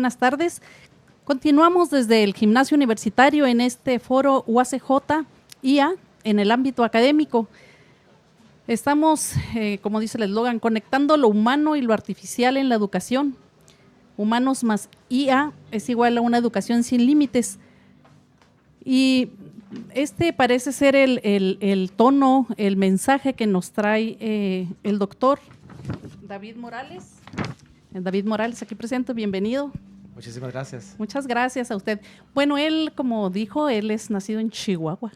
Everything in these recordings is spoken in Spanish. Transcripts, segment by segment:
buenas tardes. Continuamos desde el Gimnasio Universitario en este foro UACJ IA en el ámbito académico. Estamos, como dice el eslogan, conectando lo humano y lo artificial en la educación. Humanos más IA es igual a una educación sin límites. Y este parece ser el tono, el mensaje que nos trae el doctor David Morales. David Morales, aquí presente, bienvenido. Muchísimas gracias. Muchas gracias a usted. Bueno, él, como dijo, él es nacido en Chihuahua,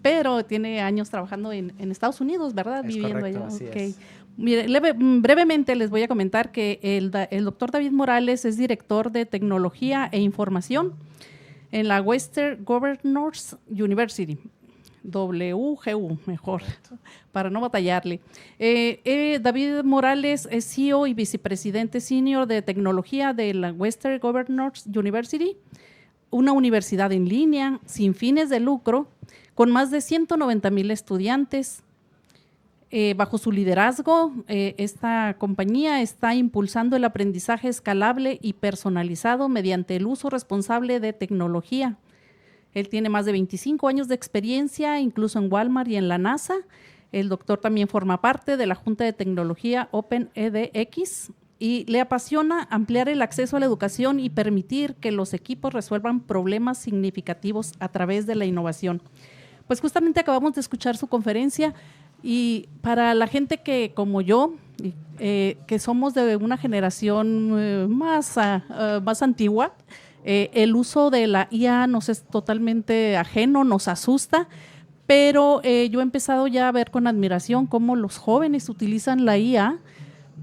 pero tiene años trabajando en Estados Unidos, ¿verdad? Es viviendo correcto, allá. así Okay. es. Mire, brevemente les voy a comentar que el doctor David Morales es director de Tecnología e Información en la Western Governors University. WGU, mejor, para no batallarle. David Morales es CEO y vicepresidente senior de tecnología de la Western Governors University, una universidad en línea, sin fines de lucro, con más de 190,000 estudiantes. Bajo su liderazgo, esta compañía está impulsando el aprendizaje escalable y personalizado mediante el uso responsable de tecnología. Él tiene más de 25 años de experiencia, incluso en Walmart y en la NASA. El doctor también forma parte de la Junta de Tecnología OpenEDX y le apasiona ampliar el acceso a la educación y permitir que los equipos resuelvan problemas significativos a través de la innovación. Pues justamente acabamos de escuchar su conferencia y para la gente que, como yo, que somos de una generación más antigua, el uso de la IA nos es totalmente ajeno, nos asusta, pero yo he empezado ya a ver con admiración cómo los jóvenes utilizan la IA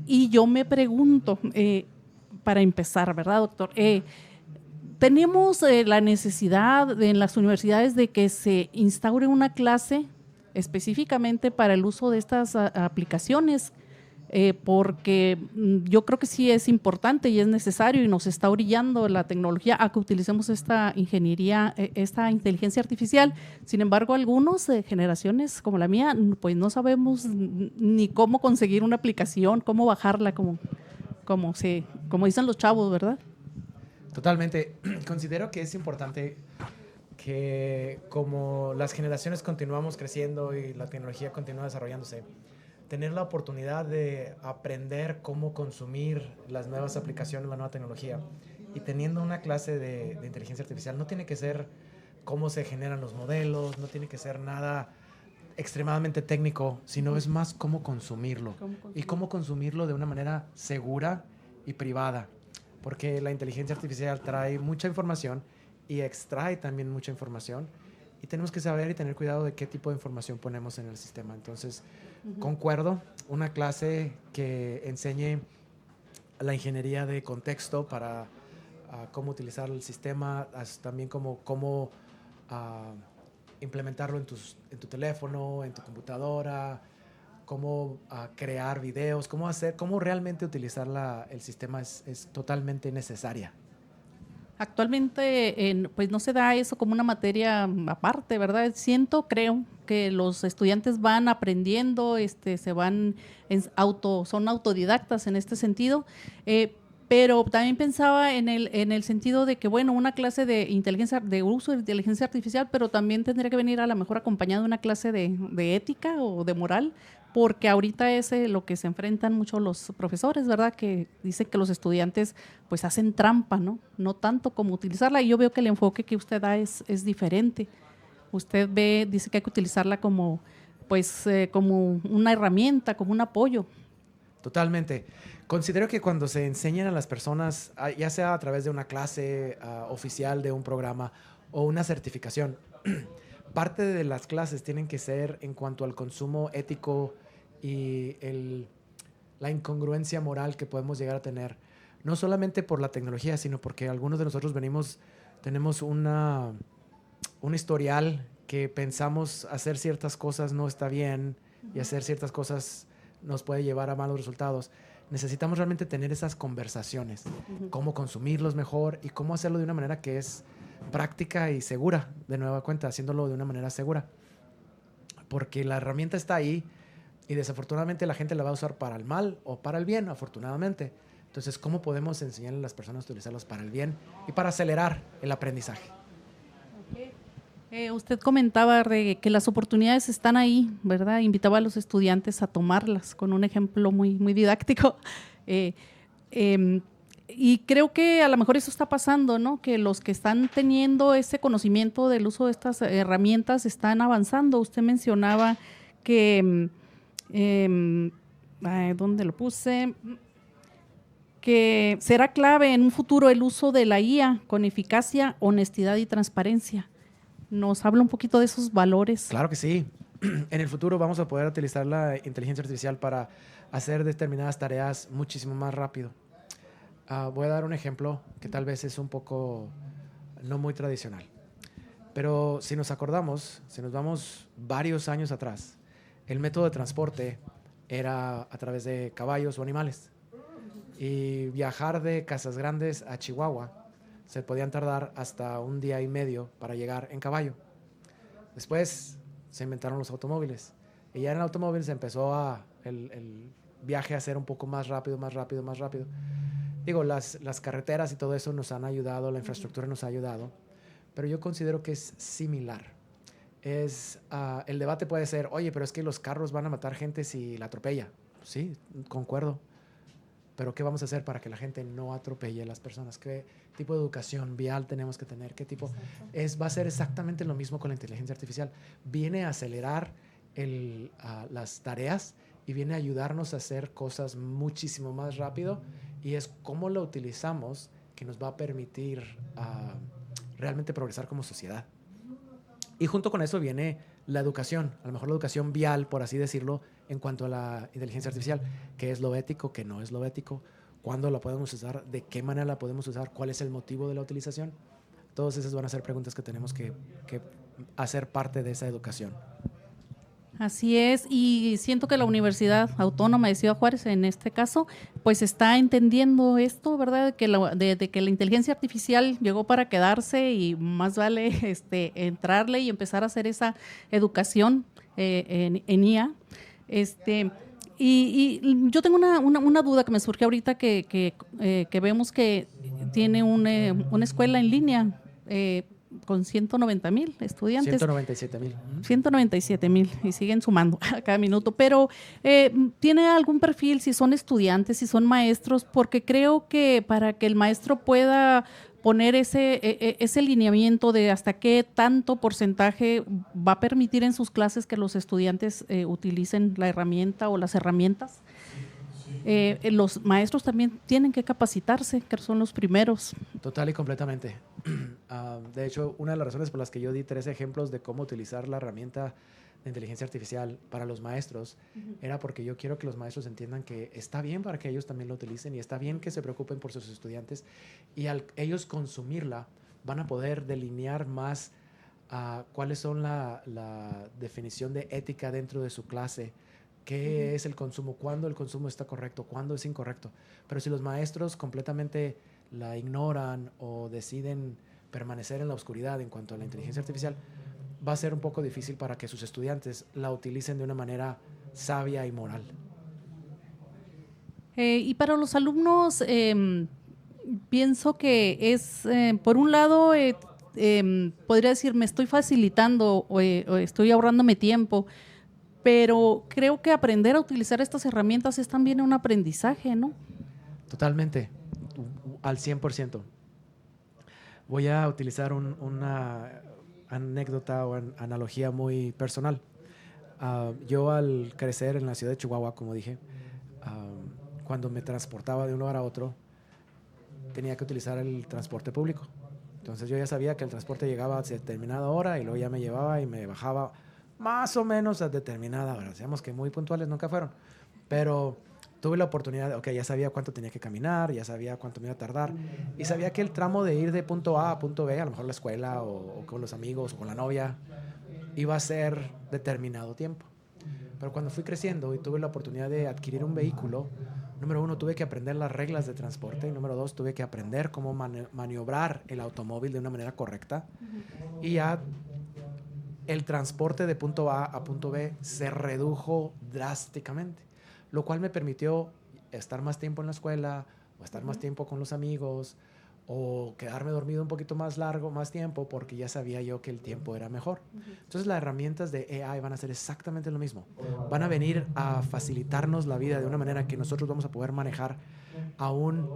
y yo me pregunto, para empezar, ¿verdad, doctor? Tenemos la necesidad en las universidades de que se instaure una clase específicamente para el uso de estas aplicaciones, porque yo creo que sí es importante y es necesario y nos está orillando la tecnología a que utilicemos esta ingeniería, esta inteligencia artificial. Sin embargo, algunos generaciones como la mía, pues no sabemos ni cómo conseguir una aplicación, cómo bajarla, como dicen los chavos, ¿verdad? Totalmente. Considero que es importante que como las generaciones continuamos creciendo y la tecnología continúa desarrollándose, tener la oportunidad de aprender cómo consumir las nuevas aplicaciones, la nueva tecnología. Y teniendo una clase de inteligencia artificial, no tiene que ser cómo se generan los modelos, no tiene que ser nada extremadamente técnico, sino es más cómo consumirlo. Y cómo consumirlo de una manera segura y privada. Porque la inteligencia artificial trae mucha información y extrae también mucha información. Y tenemos que saber y tener cuidado de qué tipo de información ponemos en el sistema. Entonces, concuerdo, una clase que enseñe la ingeniería de contexto para cómo utilizar el sistema, también cómo implementarlo en tu teléfono, en tu computadora, cómo crear videos, cómo realmente utilizar el sistema es totalmente necesaria. Actualmente, pues no se da eso como una materia aparte, ¿verdad? Creo que los estudiantes van aprendiendo, son autodidactas en este sentido, pero también pensaba en el sentido de que, bueno, una clase de uso de inteligencia artificial, pero también tendría que venir a lo mejor acompañada de una clase de ética o de moral, porque ahorita es lo que se enfrentan mucho los profesores, ¿verdad? Que dicen que los estudiantes pues hacen trampa, ¿no? No tanto como utilizarla. Y yo veo que el enfoque que usted da es diferente. Usted dice que hay que utilizarla como una herramienta, como un apoyo. Totalmente. Considero que cuando se enseñan a las personas, ya sea a través de una clase oficial de un programa o una certificación, parte de las clases tienen que ser en cuanto al consumo ético y la incongruencia moral que podemos llegar a tener, no solamente por la tecnología, sino porque algunos de nosotros tenemos un historial que pensamos hacer ciertas cosas no está bien y hacer ciertas cosas nos puede llevar a malos resultados. Necesitamos realmente tener esas conversaciones, cómo consumirlos mejor y cómo hacerlo de una manera que es práctica y segura, de nueva cuenta, haciéndolo de una manera segura. Porque la herramienta está ahí y desafortunadamente la gente la va a usar para el mal o para el bien, afortunadamente. Entonces, ¿cómo podemos enseñarle a las personas a utilizarlos para el bien y para acelerar el aprendizaje? Usted comentaba que las oportunidades están ahí, ¿verdad? Invitaba a los estudiantes a tomarlas con un ejemplo muy, muy didáctico. Eh, em, y creo que a lo mejor eso está pasando, ¿no? Que los que están teniendo ese conocimiento del uso de estas herramientas están avanzando. Usted mencionaba que, ¿dónde lo puse? Que será clave en un futuro el uso de la IA con eficacia, honestidad y transparencia. ¿Nos habla un poquito de esos valores? Claro que sí. En el futuro vamos a poder utilizar la inteligencia artificial para hacer determinadas tareas muchísimo más rápido. Voy a dar un ejemplo que tal vez es un poco no muy tradicional. Pero si nos acordamos, si nos vamos varios años atrás, el método de transporte era a través de caballos o animales. Y viajar de Casas Grandes a Chihuahua se podían tardar hasta 1 día y medio para llegar en caballo. Después se inventaron los automóviles. Y ya en el automóvil se empezó el viaje a ser un poco más rápido, más rápido, más rápido. Digo, las carreteras y todo eso nos han ayudado, la infraestructura nos ha ayudado, pero yo considero que es similar. El debate puede ser, oye, pero es que los carros van a matar gente si la atropella. Sí, concuerdo. Pero ¿qué vamos a hacer para que la gente no atropelle a las personas? ¿Qué tipo de educación vial tenemos que tener? ¿Qué tipo? Va a ser exactamente lo mismo con la inteligencia artificial. Viene a acelerar las tareas y viene a ayudarnos a hacer cosas muchísimo más rápido, y es cómo lo utilizamos que nos va a permitir realmente progresar como sociedad. Y junto con eso viene la educación, a lo mejor la educación vial, por así decirlo, en cuanto a la inteligencia artificial, qué es lo ético, qué no es lo ético, cuándo la podemos usar, de qué manera la podemos usar, cuál es el motivo de la utilización. Todas esas van a ser preguntas que tenemos que hacer parte de esa educación. Así es, y siento que la Universidad Autónoma de Ciudad Juárez, en este caso, pues está entendiendo esto, ¿verdad? De que la inteligencia artificial llegó para quedarse y más vale entrarle y empezar a hacer esa educación en IA. Y yo tengo una duda que me surge ahorita que vemos que tiene una escuela en línea con 190,000 estudiantes. 197,000. 197,000 y siguen sumando a cada minuto, pero ¿tiene algún perfil si son estudiantes, si son maestros? Porque creo que para que el maestro pueda poner ese lineamiento de hasta qué tanto porcentaje va a permitir en sus clases que los estudiantes utilicen la herramienta o las herramientas, los maestros también tienen que capacitarse, que son los primeros. Total y completamente. De hecho, una de las razones por las que yo di 3 ejemplos de cómo utilizar la herramienta de inteligencia artificial para los maestros era porque yo quiero que los maestros entiendan que está bien para que ellos también lo utilicen y está bien que se preocupen por sus estudiantes, y al ellos consumirla van a poder delinear más cuáles son la definición de ética dentro de su clase, qué es el consumo, cuándo el consumo está correcto, cuándo es incorrecto. Pero si los maestros completamente la ignoran o deciden permanecer en la oscuridad en cuanto a la inteligencia artificial, va a ser un poco difícil para que sus estudiantes la utilicen de una manera sabia y moral. Y para los alumnos, pienso que es, por un lado, podría decir, me estoy facilitando o estoy ahorrándome tiempo, pero creo que aprender a utilizar estas herramientas es también un aprendizaje, ¿no? Totalmente, al 100%. Voy a utilizar una anécdota o analogía muy personal. Yo al crecer en la ciudad de Chihuahua, como dije, cuando me transportaba de un lugar a otro, tenía que utilizar el transporte público. Entonces yo ya sabía que el transporte llegaba a determinada hora y luego ya me llevaba y me bajaba más o menos a determinada hora. Decíamos que muy puntuales nunca fueron, pero tuve la oportunidad, ya sabía cuánto tenía que caminar, ya sabía cuánto me iba a tardar, y sabía que el tramo de ir de punto A a punto B, a lo mejor la escuela o con los amigos o con la novia, iba a ser determinado tiempo. Pero cuando fui creciendo y tuve la oportunidad de adquirir un vehículo, número 1, tuve que aprender las reglas de transporte, y número 2, tuve que aprender cómo maniobrar el automóvil de una manera correcta, y ya el transporte de punto A a punto B se redujo drásticamente, lo cual me permitió estar más tiempo en la escuela o estar más tiempo con los amigos, o quedarme dormido un poquito más largo, más tiempo, porque ya sabía yo que el tiempo era mejor. Entonces las herramientas de AI van a hacer exactamente lo mismo. Van a venir a facilitarnos la vida de una manera que nosotros vamos a poder manejar aún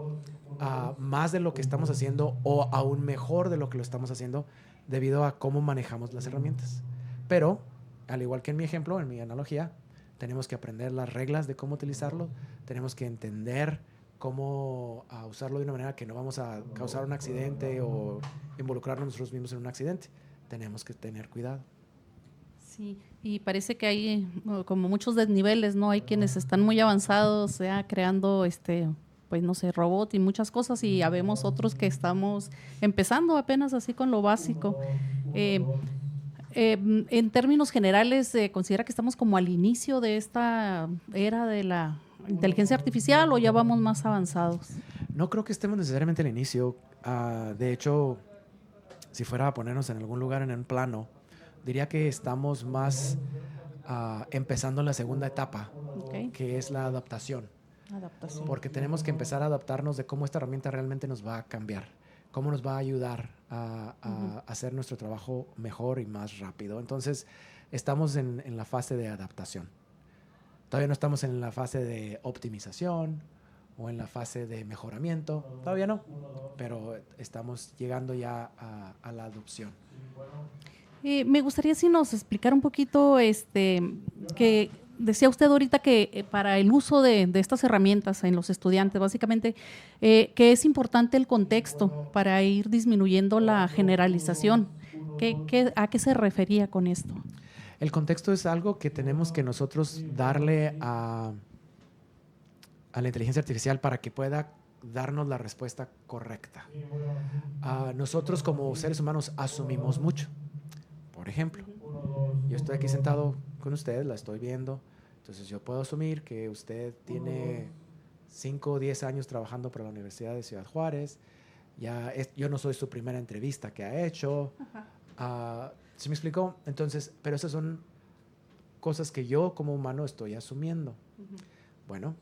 más de lo que estamos haciendo, o aún mejor de lo que lo estamos haciendo, debido a cómo manejamos las herramientas. Pero, al igual que en mi ejemplo, en mi analogía, tenemos que aprender las reglas de cómo utilizarlo, tenemos que entender cómo usarlo de una manera que no vamos a causar un accidente o involucrarnos nosotros mismos en un accidente. Tenemos que tener cuidado. Sí, y parece que hay como muchos desniveles, ¿no? Hay quienes están muy avanzados, ya creando pues no sé, robot y muchas cosas, y habemos otros que estamos empezando apenas así con lo básico. En términos generales, ¿considera que estamos como al inicio de esta era de la inteligencia artificial o ya vamos más avanzados? No creo que estemos necesariamente al inicio. De hecho, si fuera a ponernos en algún lugar en un plano, diría que estamos más empezando la segunda etapa, Okay. que es la adaptación. Adaptación. Porque tenemos que empezar a adaptarnos de cómo esta herramienta realmente nos va a cambiar, cómo nos va a ayudar a hacer nuestro trabajo mejor y más rápido. Entonces, estamos en la fase de adaptación. Todavía no estamos en la fase de optimización o en la fase de mejoramiento. Todavía no, pero estamos llegando ya a la adopción. Me gustaría si nos explicara un poquito, que decía usted ahorita que para el uso de estas herramientas en los estudiantes, básicamente, que es importante el contexto para ir disminuyendo la generalización. ¿A qué se refería con esto? El contexto es algo que tenemos que nosotros darle a la inteligencia artificial para que pueda darnos la respuesta correcta. Nosotros como seres humanos asumimos mucho. Por ejemplo, yo estoy aquí sentado con usted, la estoy viendo, entonces yo puedo asumir que usted tiene 5 o 10 años trabajando para la Universidad de Ciudad Juárez, yo no soy su primera entrevista que ha hecho. ¿Sí me explicó? Entonces, pero esas son cosas que yo como humano estoy asumiendo. Bueno,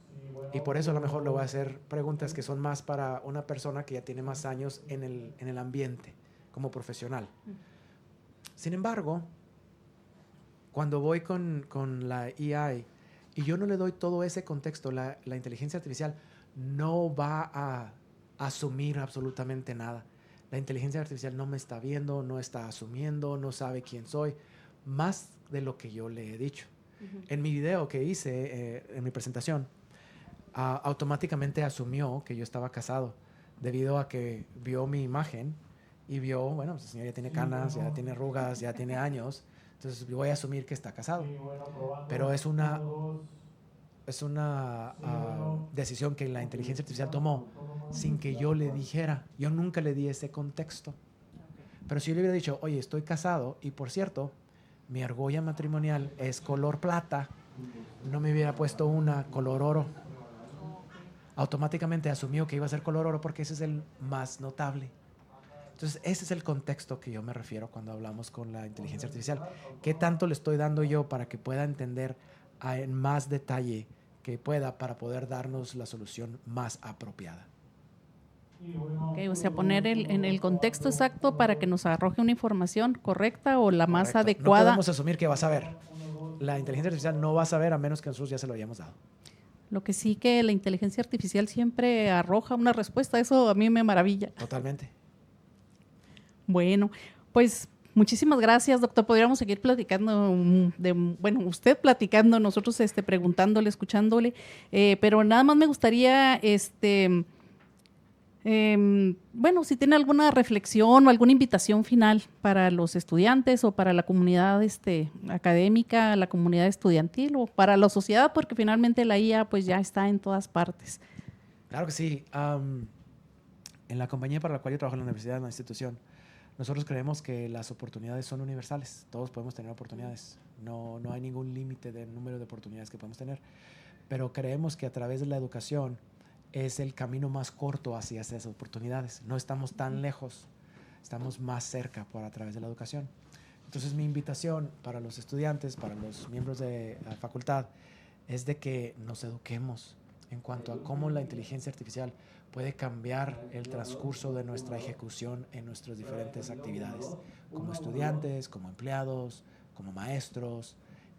y por eso a lo mejor le voy a hacer preguntas que son más para una persona que ya tiene más años en el ambiente, como profesional. Sin embargo, cuando voy con la AI y yo no le doy todo ese contexto, la inteligencia artificial no va a asumir absolutamente nada. La inteligencia artificial no me está viendo, no está asumiendo, no sabe quién soy, más de lo que yo le he dicho. En mi video que hice, en mi presentación, automáticamente asumió que yo estaba casado, debido a que vio mi imagen y vio, bueno, el señor ya tiene canas, ya tiene arrugas, ya tiene años, entonces voy a asumir que está casado. Pero es una decisión que la inteligencia artificial tomó sin que yo le dijera. Yo nunca le di ese contexto. Pero si yo le hubiera dicho, oye, estoy casado y por cierto, mi argolla matrimonial es color plata, no me hubiera puesto una color oro. Automáticamente asumió que iba a ser color oro porque ese es el más notable. Entonces, ese es el contexto que yo me refiero cuando hablamos con la inteligencia artificial. ¿Qué tanto le estoy dando yo para que pueda entender en más detalle que pueda para poder darnos la solución más apropiada? Okay, o sea, poner en el contexto exacto para que nos arroje una información correcta o la más adecuada. No podemos asumir que va a saber. La inteligencia artificial no va a saber a menos que nosotros ya se lo hayamos dado. Lo que sí que la inteligencia artificial siempre arroja una respuesta, eso a mí me maravilla. Totalmente. Bueno, pues muchísimas gracias, doctor. Podríamos seguir platicando, bueno, usted platicando, nosotros preguntándole, escuchándole, pero nada más me gustaría, bueno, si tiene alguna reflexión o alguna invitación final para los estudiantes o para la comunidad académica, la comunidad estudiantil o para la sociedad, porque finalmente la IA pues ya está en todas partes. Claro que sí. En la compañía para la cual yo trabajo en la universidad, en la institución, nosotros creemos que las oportunidades son universales. Todos podemos tener oportunidades. No hay ningún límite del número de oportunidades que podemos tener. Pero creemos que a través de la educación es el camino más corto hacia esas oportunidades. No estamos tan lejos, estamos más cerca a través de la educación. Entonces, mi invitación para los estudiantes, para los miembros de la facultad, es de que nos eduquemos en cuanto a cómo la inteligencia artificial puede cambiar el transcurso de nuestra ejecución en nuestras diferentes actividades, como estudiantes, como empleados, como maestros,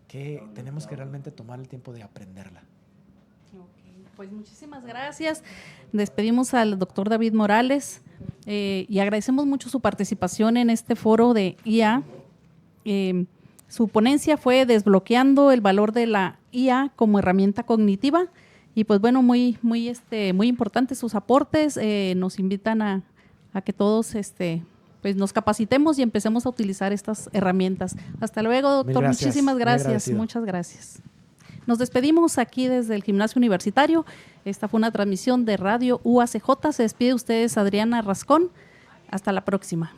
que tenemos que realmente tomar el tiempo de aprenderla. Pues muchísimas gracias. Despedimos al doctor David Morales y agradecemos mucho su participación en este foro de IA. Su ponencia fue Desbloqueando el valor de la IA como herramienta cognitiva. Y pues bueno, muy importantes sus aportes. Nos invitan a que todos pues nos capacitemos y empecemos a utilizar estas herramientas. Hasta luego, doctor. Muchísimas gracias. Muchas gracias. Nos despedimos aquí desde el Gimnasio Universitario. Esta fue una transmisión de Radio UACJ. Se despide de ustedes Adriana Rascón. Hasta la próxima.